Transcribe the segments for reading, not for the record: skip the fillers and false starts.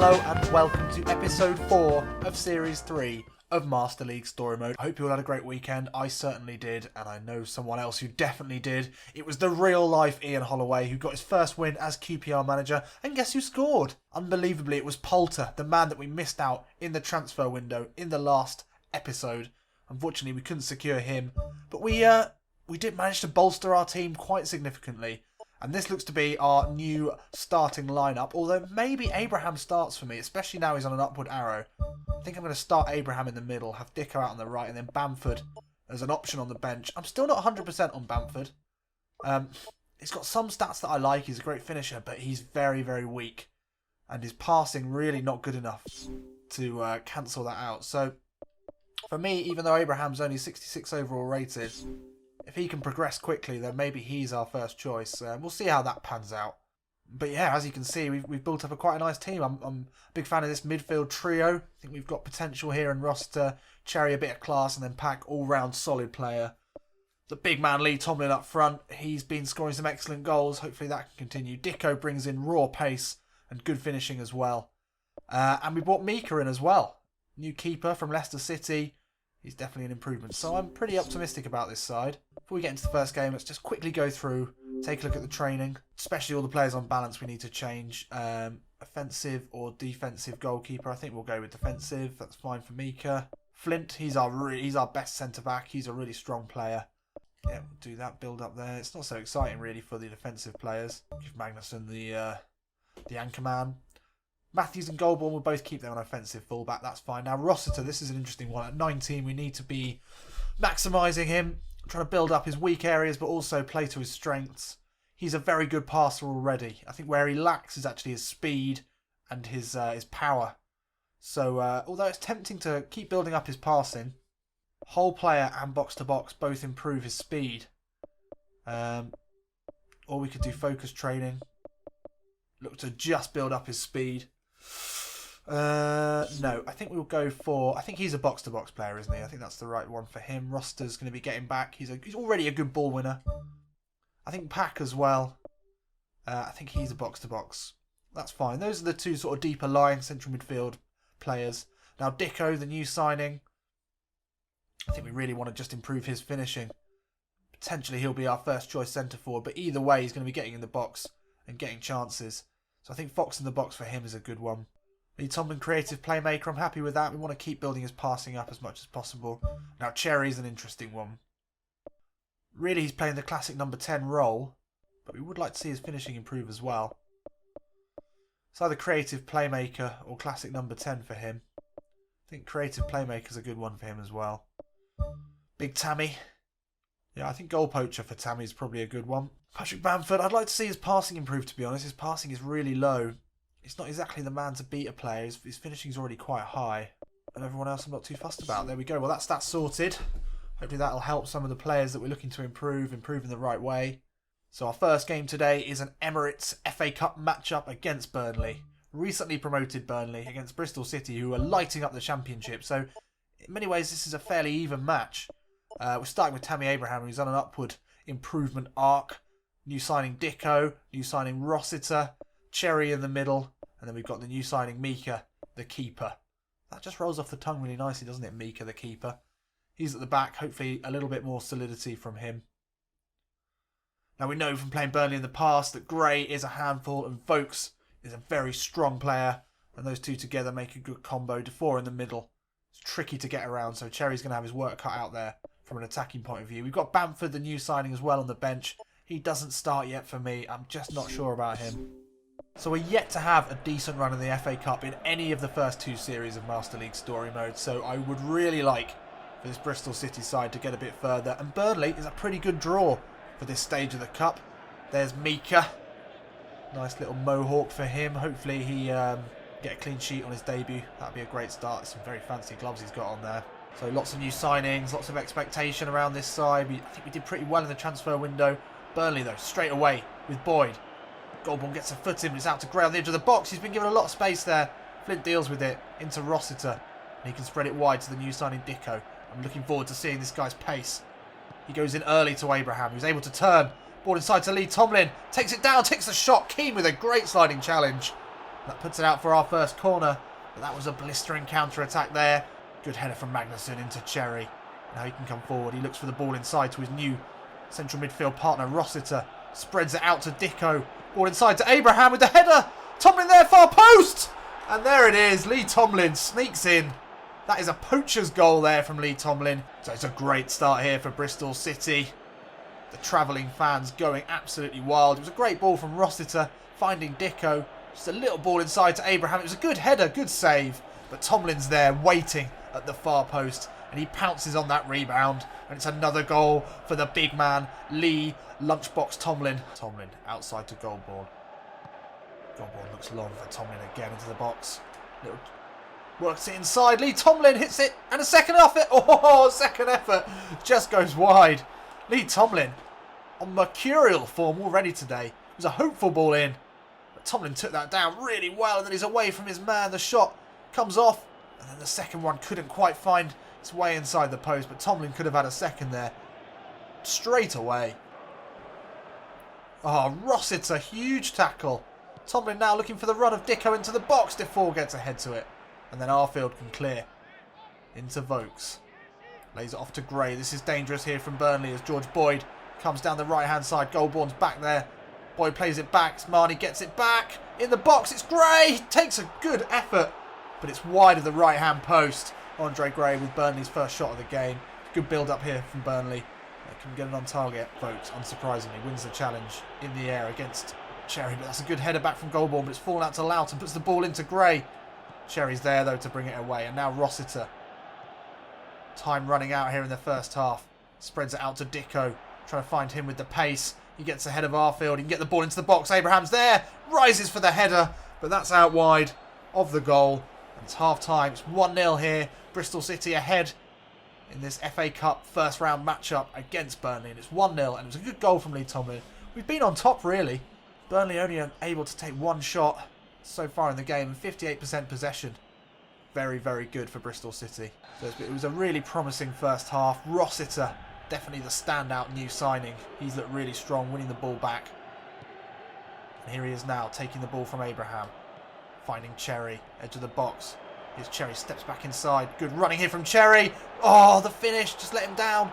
Hello and welcome to episode 4 of series 3 of Master League Story Mode. I hope you all had a great weekend. I certainly did, and I know someone else who definitely did. It was the real life Ian Holloway who got his first win as QPR manager, and guess who scored? Unbelievably, it was Poulter, the man that we missed out in the transfer window in the last episode. Unfortunately, we couldn't secure him, but we did manage to bolster our team quite significantly. And this looks to be our new starting lineup, although maybe Abraham starts for me, especially now he's on an upward arrow. I think I'm going to start Abraham in the middle, have Dicko out on the right, and then Bamford as an option on the bench. I'm still not 100% on Bamford. He's got some stats that I like. He's a great finisher, but he's very, very weak. And his passing really not good enough to cancel that out. So, for me, even though Abraham's only 66 overall rated, if he can progress quickly, then maybe he's our first choice. We'll see how that pans out. But yeah, as you can see, we've built up quite a nice team. I'm a big fan of this midfield trio. I think we've got potential here in roster. Cherry a bit of class, and then Pack all-round solid player. The big man Lee Tomlin up front. He's been scoring some excellent goals. Hopefully that can continue. Dicko brings in raw pace and good finishing as well. And we brought Mika in as well. New keeper from Leicester City. He's definitely an improvement. So I'm pretty optimistic about this side. Before we get into the first game, let's just quickly go through, take a look at the training. Especially all the players on balance we need to change. Offensive or defensive goalkeeper. I think we'll go with defensive. That's fine for Mika. Flint, he's our best centre-back. He's a really strong player. Yeah, we'll do that build up there. It's not so exciting really for the defensive players. Give Magnusson the anchor man. Matthews and Goldborn will both keep their offensive fullback. That's fine. Now, Rossiter, this is an interesting one. At 19, we need to be maximising him, trying to build up his weak areas, but also play to his strengths. He's a very good passer already. I think where he lacks is actually his speed and his power. So, although it's tempting to keep building up his passing, whole player and box-to-box both improve his speed. Or we could do focus training. Look to just build up his speed. No, I think we'll go for... I think he's a box-to-box player, isn't he? I think that's the right one for him. Roster's going to be getting back. He's already a good ball winner. I think Pack as well. I think he's a box-to-box. That's fine. Those are the two sort of deeper lying central midfield players. Now, Dicko, the new signing. I think we really want to just improve his finishing. Potentially he'll be our first choice centre-forward, but either way he's going to be getting in the box and getting chances. So I think Fox in the box for him is a good one. Lee Tomlin, creative playmaker. I'm happy with that. We want to keep building his passing up as much as possible. Now, Cherry's an interesting one. Really, he's playing the classic number 10 role, but we would like to see his finishing improve as well. It's either creative playmaker or classic number 10 for him. I think creative playmaker is a good one for him as well. Big Tammy. Yeah, I think goal poacher for Tammy is probably a good one. Patrick Bamford, I'd like to see his passing improve, to be honest. His passing is really low. He's not exactly the man to beat a player. His finishing is already quite high. And everyone else I'm not too fussed about. There we go. Well, that's that sorted. Hopefully that'll help some of the players that we're looking to improve in the right way. So our first game today is an Emirates FA Cup matchup against Burnley. Recently promoted Burnley against Bristol City, who are lighting up the championship. So in many ways, this is a fairly even match. We're starting with Tammy Abraham, who's on an upward improvement arc. New signing Dicko, new signing Rossiter, Cherry in the middle, and then we've got the new signing Mika, the keeper. That just rolls off the tongue really nicely, doesn't it, Mika, the keeper? He's at the back, hopefully a little bit more solidity from him. Now we know from playing Burnley in the past that Gray is a handful and Vokes is a very strong player, and those two together make a good combo. Defoe in the middle. It's tricky to get around, so Cherry's going to have his work cut out there from an attacking point of view. We've got Bamford, the new signing, as well on the bench. He doesn't start yet for me. I'm just not sure about him. So we're yet to have a decent run in the FA Cup in any of the first two series of Master League Story Mode. So I would really like for this Bristol City side to get a bit further. And Burnley is a pretty good draw for this stage of the Cup. There's Mika. Nice little mohawk for him. Hopefully he get a clean sheet on his debut. That'd be a great start. Some very fancy gloves he's got on there. So lots of new signings, lots of expectation around this side. I think we did pretty well in the transfer window. Burnley, though, straight away with Boyd. Goldborn gets a foot in, but it's out to Gray on the edge of the box. He's been given a lot of space there. Flint deals with it into Rossiter. And he can spread it wide to the new signing Dicko. I'm looking forward to seeing this guy's pace. He goes in early to Abraham, who's able to turn. Ball inside to Lee Tomlin. Takes it down, takes the shot. Keane with a great sliding challenge. That puts it out for our first corner. But that was a blistering counter-attack there. Good header from Magnusson into Cherry. Now he can come forward. He looks for the ball inside to his new central midfield partner, Rossiter. Spreads it out to Dicko. Ball inside to Abraham with the header. Tomlin there, far post. And there it is. Lee Tomlin sneaks in. That is a poacher's goal there from Lee Tomlin. So it's a great start here for Bristol City. The travelling fans going absolutely wild. It was a great ball from Rossiter, finding Dicko. Just a little ball inside to Abraham. It was a good header, good save. But Tomlin's there waiting at the far post. And he pounces on that rebound. And it's another goal for the big man, Lee Lunchbox Tomlin. Tomlin outside to Goldborn. Goldborn looks long for Tomlin again into the box. Little works it inside. Lee Tomlin hits it. And a second effort. Oh, second effort. Just goes wide. Lee Tomlin on mercurial form already today. It was a hopeful ball in. But Tomlin took that down really well. And then he's away from his man. The shot comes off. And then the second one couldn't quite find its way inside the post. But Tomlin could have had a second there. Straight away. Oh, Rossiter. Huge tackle. Tomlin now looking for the run of Dicko into the box. Defoe gets ahead to it. And then Arfield can clear. Into Vokes. Lays it off to Gray. This is dangerous here from Burnley as George Boyd comes down the right-hand side. Goldborn's back there. Boyd plays it back. Marnie gets it back. In the box, it's Gray. Takes a good effort. But it's wide of the right-hand post. Andre Gray with Burnley's first shot of the game. Good build-up here from Burnley. They can get it on target. Vokes, unsurprisingly, wins the challenge in the air against Cherry. But that's a good header back from Goldborn. But it's fallen out to Loughton. Puts the ball into Gray. Cherry's there, though, to bring it away. And now Rossiter. Time running out here in the first half. Spreads it out to Dicko. Trying to find him with the pace. He gets ahead of Arfield. He can get the ball into the box. Abraham's there. Rises for the header. But that's out wide of the goal. And it's half-time. It's 1-0 here. Bristol City ahead in this FA Cup first round matchup against Burnley. And it's 1-0. And it was a good goal from Lee Tomlin. We've been on top, really. Burnley only able to take one shot so far in the game. 58% possession. Very, very good for Bristol City. So it was a really promising first half. Rossiter, definitely the standout new signing. He's looked really strong, winning the ball back. And here he is now, taking the ball from Abraham. Finding Cherry, edge of the box. Here's Cherry, steps back inside. Good running here from Cherry. Oh, the finish, just let him down.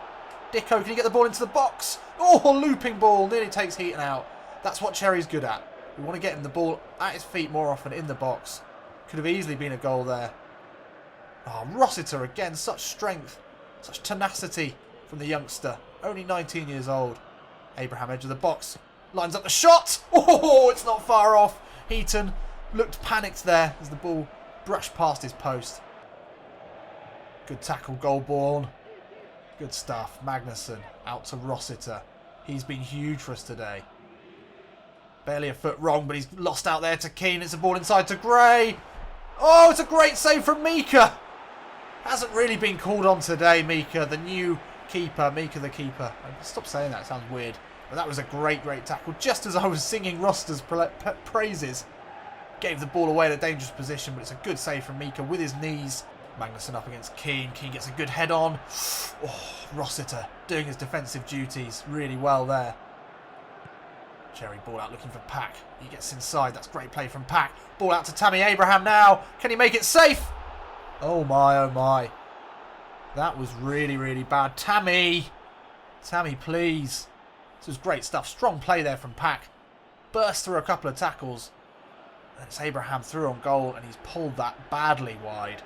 Dicko, can he get the ball into the box? Oh, looping ball, nearly takes Heaton out. That's what Cherry's good at. We want to get him the ball at his feet more often in the box. Could have easily been a goal there. Oh, Rossiter again, such strength, such tenacity from the youngster. Only 19 years old. Abraham, edge of the box, lines up the shot. Oh, it's not far off. Heaton looked panicked there as the ball brushed past his post. Good tackle, Goldborn. Good stuff. Magnusson out to Rossiter. He's been huge for us today. Barely a foot wrong, but he's lost out there to Keane. It's a ball inside to Gray. Oh, it's a great save from Mika. Hasn't really been called on today, Mika, the new keeper. Mika the keeper. Stop saying that, it sounds weird. But that was a great, great tackle. Just as I was singing Roster's praises. Gave the ball away in a dangerous position, but it's a good save from Mika with his knees. Magnusson up against Keane. Keane gets a good head on. Oh, Rossiter doing his defensive duties really well there. Cherry ball out looking for Pack. He gets inside. That's great play from Pack. Ball out to Tammy Abraham now. Can he make it safe? Oh my, oh my. That was really, really bad. Tammy! Tammy, please. This was great stuff. Strong play there from Pack. Burst through a couple of tackles. And it's Abraham through on goal, and he's pulled that badly wide.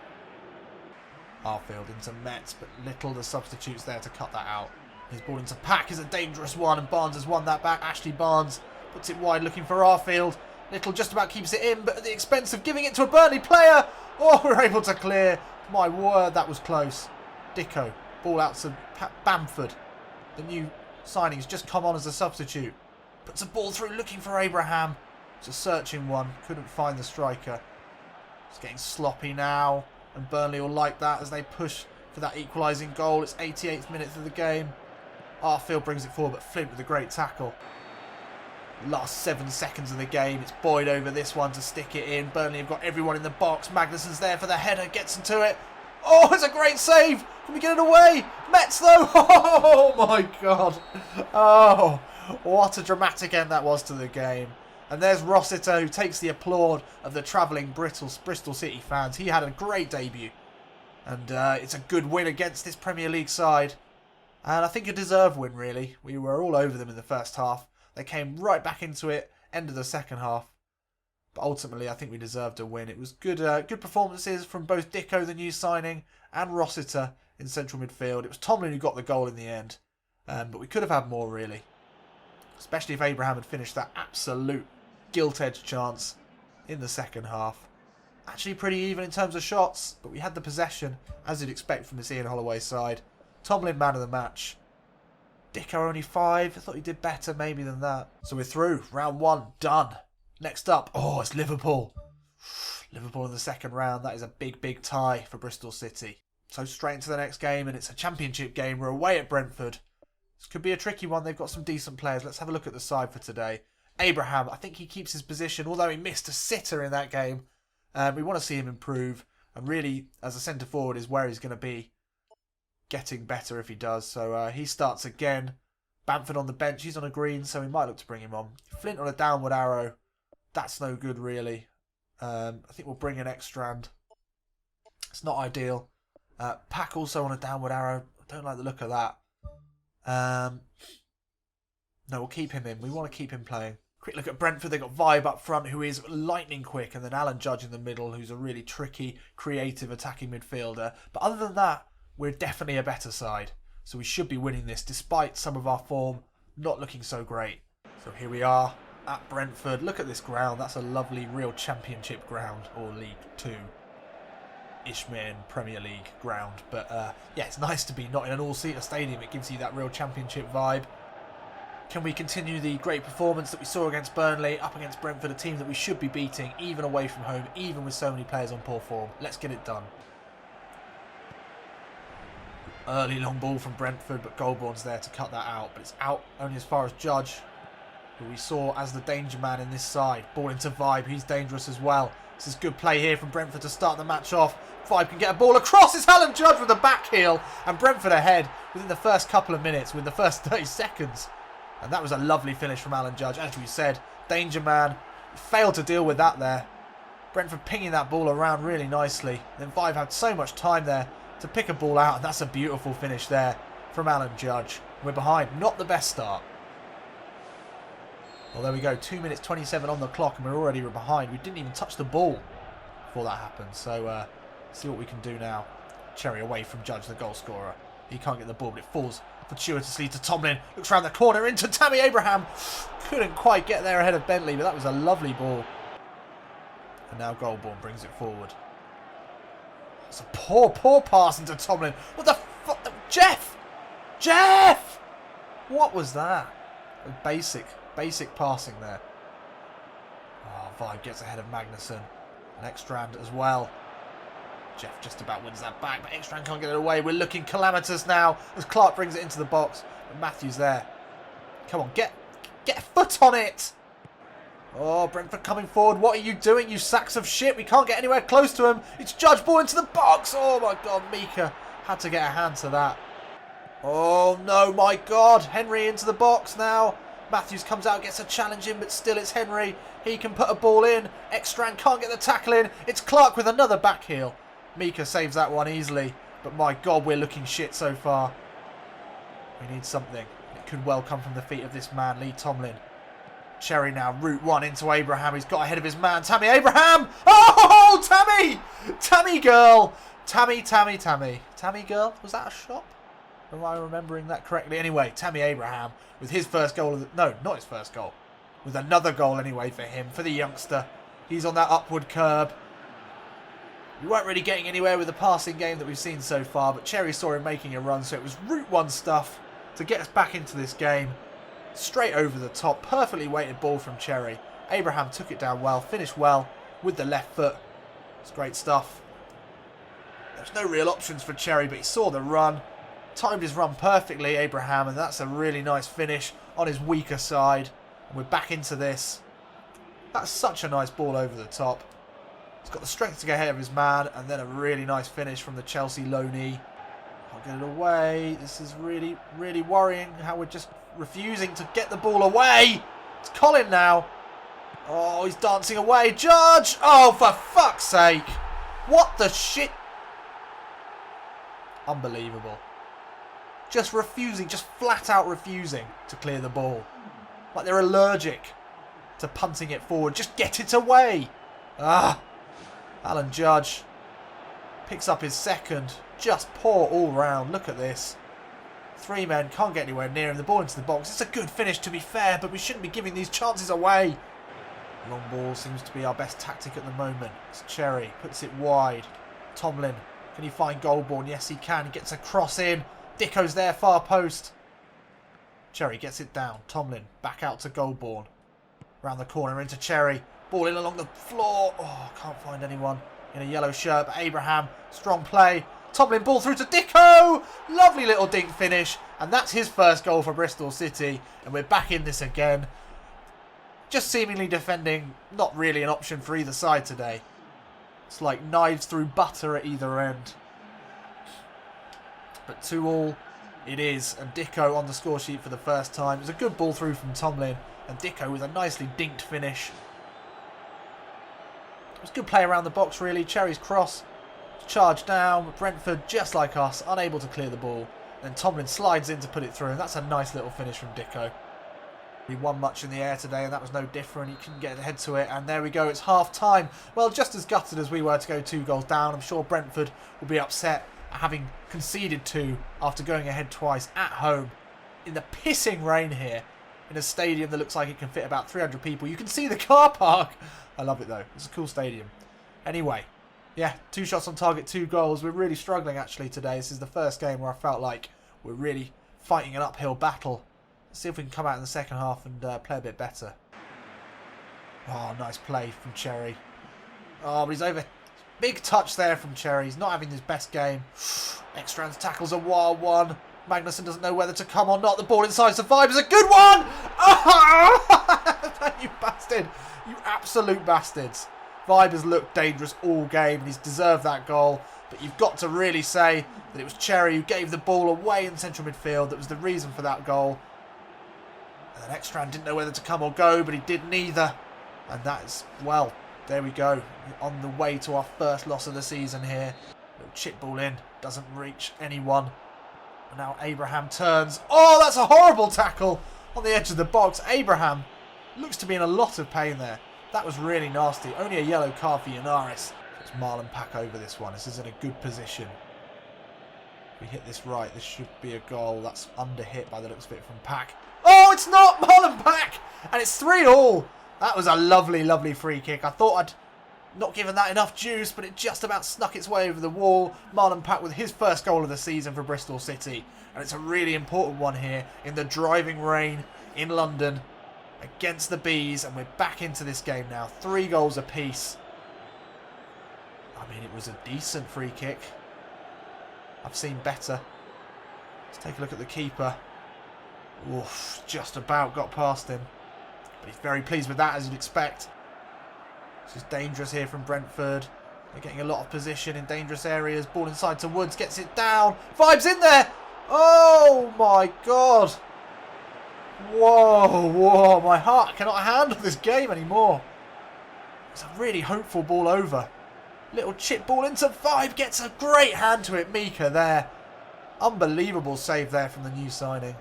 Arfield into Metz, but little the substitutes there to cut that out. His ball into Pack is a dangerous one, and Barnes has won that back. Ashley Barnes puts it wide looking for Arfield. Little just about keeps it in, but at the expense of giving it to a Burnley player. Oh, we're able to clear. My word, that was close. Dicko, ball out to Bamford. The new signing's just come on as a substitute. Puts a ball through looking for Abraham. It's a searching one. Couldn't find the striker. It's getting sloppy now. And Burnley will like that as they push for that equalising goal. It's 88th minute of the game. Arfield brings it forward, but Flint with a great tackle. Last 7 seconds of the game. It's Boyd over this one to stick it in. Burnley have got everyone in the box. Magnusson's there for the header. Gets into it. Oh, it's a great save. Can we get it away? Metz though. Oh my God. Oh, what a dramatic end that was to the game. And there's Rossiter, who takes the applaud of the travelling Bristol City fans. He had a great debut. And it's a good win against this Premier League side. And I think a deserved win, really. We were all over them in the first half. They came right back into it, end of the second half. But ultimately, I think we deserved a win. It was good performances from both Dicko, the new signing, and Rossiter in central midfield. It was Tomlin who got the goal in the end. But we could have had more, really. Especially if Abraham had finished that absolute gilt-edged chance in the second half. Actually pretty even in terms of shots, but we had the possession, as you'd expect from this Ian Holloway side. Tomlin man of the match. Dicko only 5. I thought he did better maybe than that. So we're through. Round 1 done. Next up, it's Liverpool. Liverpool in the second round. That is a big tie for Bristol City. So straight into the next game, and it's a championship game. We're away at Brentford. This could be a tricky one. They've got some decent players. Let's have a look at the side for today. Abraham, I think he keeps his position, although he missed a sitter in that game. We want to see him improve, and really, as a centre forward, is where he's going to be getting better if he does. So he starts again. Bamford on the bench. He's on a green, so we might look to bring him on. Flint on a downward arrow. That's no good, really. I think we'll bring in Ekstrand. It's not ideal. Pack also on a downward arrow. I don't like the look of that. No, we'll keep him in. We want to keep him playing. Quick look at Brentford. They've got Vibe up front, who is lightning quick, and then Alan Judge in the middle, who's a really tricky, creative attacking midfielder. But other than that, we're definitely a better side. So we should be winning this, despite some of our form not looking so great. So here we are at Brentford. Look at this ground. That's a lovely, real championship ground, or League 2. Ishmael Premier League ground. But yeah, it's nice to be not in an all-seater stadium. It gives you that real championship vibe. Can we continue the great performance that we saw against Burnley, up against Brentford, a team that we should be beating, even away from home, even with so many players on poor form? Let's get it done. Early long ball from Brentford, but Goldborn's there to cut that out. But it's out only as far as Judge, who we saw as the danger man in this side. Ball into Vibe, he's dangerous as well. This is good play here from Brentford to start the match off. Vibe can get a ball across. It's Alan Judge with the back heel, and Brentford ahead within the first couple of minutes, with the first 30 seconds. And that was a lovely finish from Alan Judge. As we said, danger man. Failed to deal with that there. Brentford pinging that ball around really nicely. Then Vibe had so much time there to pick a ball out, and that's a beautiful finish there from Alan Judge. We're behind. Not the best start. Well, there we go. 2 minutes 27 on the clock, and we're already behind. We didn't even touch the ball before that happened. So, see what we can do now. Cherry away from Judge, the goal scorer. He can't get the ball, but it falls fortuitously to Tomlin. Looks around the corner into Tammy Abraham. Couldn't quite get there ahead of Bentley, but that was a lovely ball. And now Goldborn brings it forward. It's a poor pass into Tomlin. What the fuck? Jeff! Jeff! What was that? Basic passing there. Oh, Vibe gets ahead of Magnussen. And Ekstrand as well. Jeff just about wins that back, but Ekstrand can't get it away. We're looking calamitous now as Clark brings it into the box. But Matthews there. Come on, get a foot on it. Oh, Brentford coming forward. What are you doing, you sacks of shit? We can't get anywhere close to him. It's Judge, ball into the box. Oh my God, Mika had to get a hand to that. Oh no, my God. Henry into the box now. Matthews comes out, gets a challenge in, but still it's Henry. He can put a ball in. Ekstrand can't get the tackle in. It's Clark with another back heel. Mika saves that one easily, but my God, we're looking shit so far. We need something. It could well come from the feet of this man, Lee Tomlin. Cherry now, route one into Abraham. He's got ahead of his man, Tammy Abraham. Oh, Tammy! Tammy girl. Tammy girl. Was that a shot? Am I remembering that correctly? Anyway, Tammy Abraham with his first goal. No, not his first goal. With another goal anyway for him, for the youngster. He's on that upward curb. We weren't really getting anywhere with the passing game that we've seen so far, but Cherry saw him making a run, so it was route one stuff to get us back into this game. Straight over the top, perfectly weighted ball from Cherry. Abraham took it down well, finished well with the left foot. It's great stuff. There's no real options for Cherry, but he saw the run. Timed his run perfectly, Abraham, and that's a really nice finish on his weaker side. And we're back into this. That's such a nice ball over the top. He's got the strength to get ahead of his man, and then a really nice finish from the Chelsea low knee. Can't get it away. This is really, really worrying how we're just refusing to get the ball away. It's Colin now. Oh, he's dancing away. Judge! Oh, for fuck's sake. What the shit? Unbelievable. Just refusing, just flat out refusing to clear the ball. Like they're allergic to punting it forward. Just get it away. Ah. Alan Judge picks up his second. Just poor all round. Look at this. 3 men, can't get anywhere near him. The ball into the box. It's a good finish to be fair, but we shouldn't be giving these chances away. Long ball seems to be our best tactic at the moment. It's Cherry, puts it wide. Tomlin, can he find Goldborn? Yes, he can. He gets a cross in. Dicko's there, far post. Cherry gets it down. Tomlin, back out to Goldborn. Round the corner into Cherry. Ball in along the floor. Oh, can't find anyone in a yellow shirt, but Abraham, strong play. Tomlin, ball through to Dicko. Lovely little dink finish. And that's his first goal for Bristol City. And we're back in this again. Just seemingly defending, not really an option for either side today. It's like knives through butter at either end. But 2-2 it is. And Dicko on the score sheet for the first time. It was a good ball through from Tomlin. And Dicko with a nicely dinked finish. It was good play around the box really. Cherry's cross. Charge down. Brentford, just like us, unable to clear the ball. Then Tomlin slides in to put it through. And that's a nice little finish from Dicko. He won much in the air today and that was no different. He couldn't get ahead to it, and there we go, it's half time. Well, just as gutted as we were to go 2 goals down, I'm sure Brentford will be upset at having conceded 2 after going ahead twice at home in the pissing rain here in a stadium that looks like it can fit about 300 people. You can see the car park. I love it though, it's a cool stadium. Anyway, yeah, 2 shots on target, 2 goals. We're really struggling actually today. This is the first game where I felt like we're really fighting an uphill battle. Let's see if we can come out in the second half and play a bit better. Oh, nice play from Cherry. Oh, but he's over. Big touch there from Cherry. He's not having his best game. Ekstrand's tackles a wild one. Magnussen doesn't know whether to come or not. The ball inside survives. A good one! Oh! You bastard. You absolute bastards. Vibe has looked dangerous all game and he's deserved that goal. But you've got to really say that it was Cherry who gave the ball away in central midfield. That was the reason for that goal. And Ekstrand didn't know whether to come or go, but he did neither. And that is, well, there we go. On the way to our first loss of the season here. Little chip ball in. Doesn't reach anyone. And now Abraham turns. Oh, that's a horrible tackle on the edge of the box. Abraham looks to be in a lot of pain there. That was really nasty. Only a yellow card for Yanaris. It's Marlon Pack over this one. This is in a good position. If we hit this right, this should be a goal. That's under hit by the looks of it from Pack. Oh, it's not! Marlon Pack! And it's 3-3. That was a lovely, lovely free kick. I thought I'd not given that enough juice, but it just about snuck its way over the wall. Marlon Pack with his first goal of the season for Bristol City. And it's a really important one here in the driving rain in London against the Bees. And we're back into this game now. 3 goals apiece. I mean, it was a decent free kick. I've seen better. Let's take a look at the keeper. Oof, just about got past him. But he's very pleased with that, as you'd expect. This is dangerous here from Brentford. They're getting a lot of position in dangerous areas. Ball inside to Woods, gets it down. Vibe's in there! Oh my god! Whoa, whoa, my heart cannot handle this game anymore. It's a really hopeful ball over. Little chip ball into Vibe, gets a great hand to it. Mika there. Unbelievable save there from the new signing.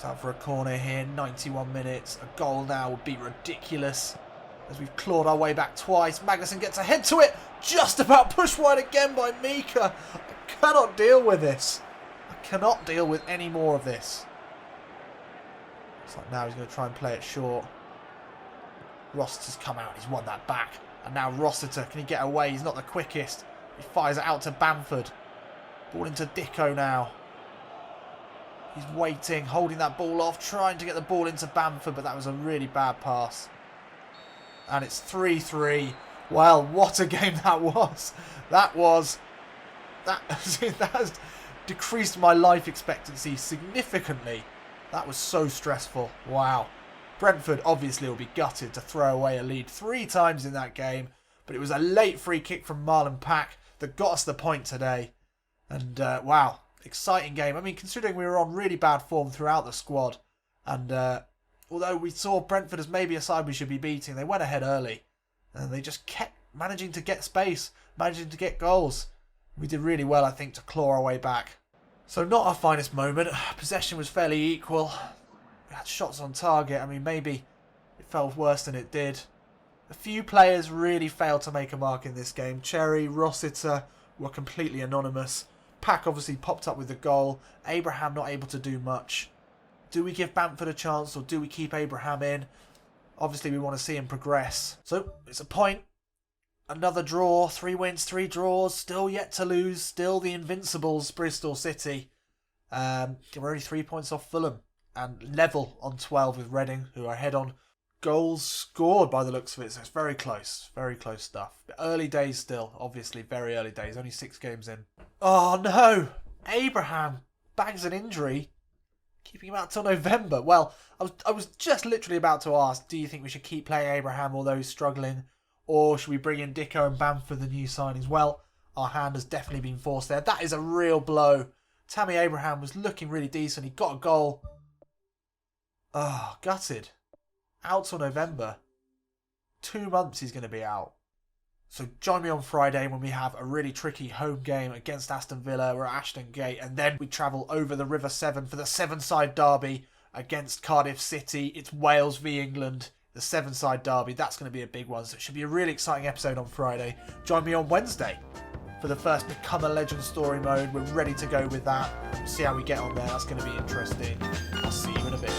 Out for a corner here, 91 minutes. A goal now would be ridiculous as we've clawed our way back twice. Magnussen gets ahead to it, just about pushed wide again by Mika. I cannot deal with this. I cannot deal with any more of this. It's like now he's going to try and play it short. Rossiter's come out, he's won that back. And now Rossiter, can he get away? He's not the quickest. He fires it out to Bamford. Ball into Dicko now. He's waiting, holding that ball off, trying to get the ball into Bamford, but that was a really bad pass. And it's 3-3. Well, what a game that was. That has decreased my life expectancy significantly. That was so stressful. Wow. Brentford obviously will be gutted to throw away a lead 3 times in that game, but it was a late free kick from Marlon Pack that got us the point today. And wow. Exciting game. I mean, considering we were on really bad form throughout the squad, and although we saw Brentford as maybe a side we should be beating, they went ahead early. And they just kept managing to get space, managing to get goals. We did really well, I think, to claw our way back. So not our finest moment. Possession was fairly equal. We had shots on target. I mean, maybe it felt worse than it did. A few players really failed to make a mark in this game. Cherry, Rossiter were completely anonymous. Pack obviously popped up with the goal. Abraham not able to do much. Do we give Bamford a chance or do we keep Abraham in? Obviously, we want to see him progress. So, it's a point. Another draw. 3 wins, 3 draws. Still yet to lose. Still the Invincibles, Bristol City. We're only 3 points off Fulham. And level on 12 with Reading, who are ahead on goals scored by the looks of it. So, it's very close. Very close stuff. But early days still. Obviously, very early days. Only 6 games in. Oh, no. Abraham bags an injury. Keeping him out till November. Well, I was just literally about to ask, do you think we should keep playing Abraham although he's struggling? Or should we bring in Dicko and Bamford, the new signings? Well, our hand has definitely been forced there. That is a real blow. Tammy Abraham was looking really decent. He got a goal. Oh, gutted. Out till November. 2 months he's going to be out. So join me on Friday when we have a really tricky home game against Aston Villa. We're at Ashton Gate. And then we travel over the River Severn for the Sevenside derby against Cardiff City. It's Wales v England. The Sevenside derby. That's going to be a big one. So it should be a really exciting episode on Friday. Join me on Wednesday for the first Become a Legend story mode. We're ready to go with that. See how we get on there. That's going to be interesting. I'll see you in a bit.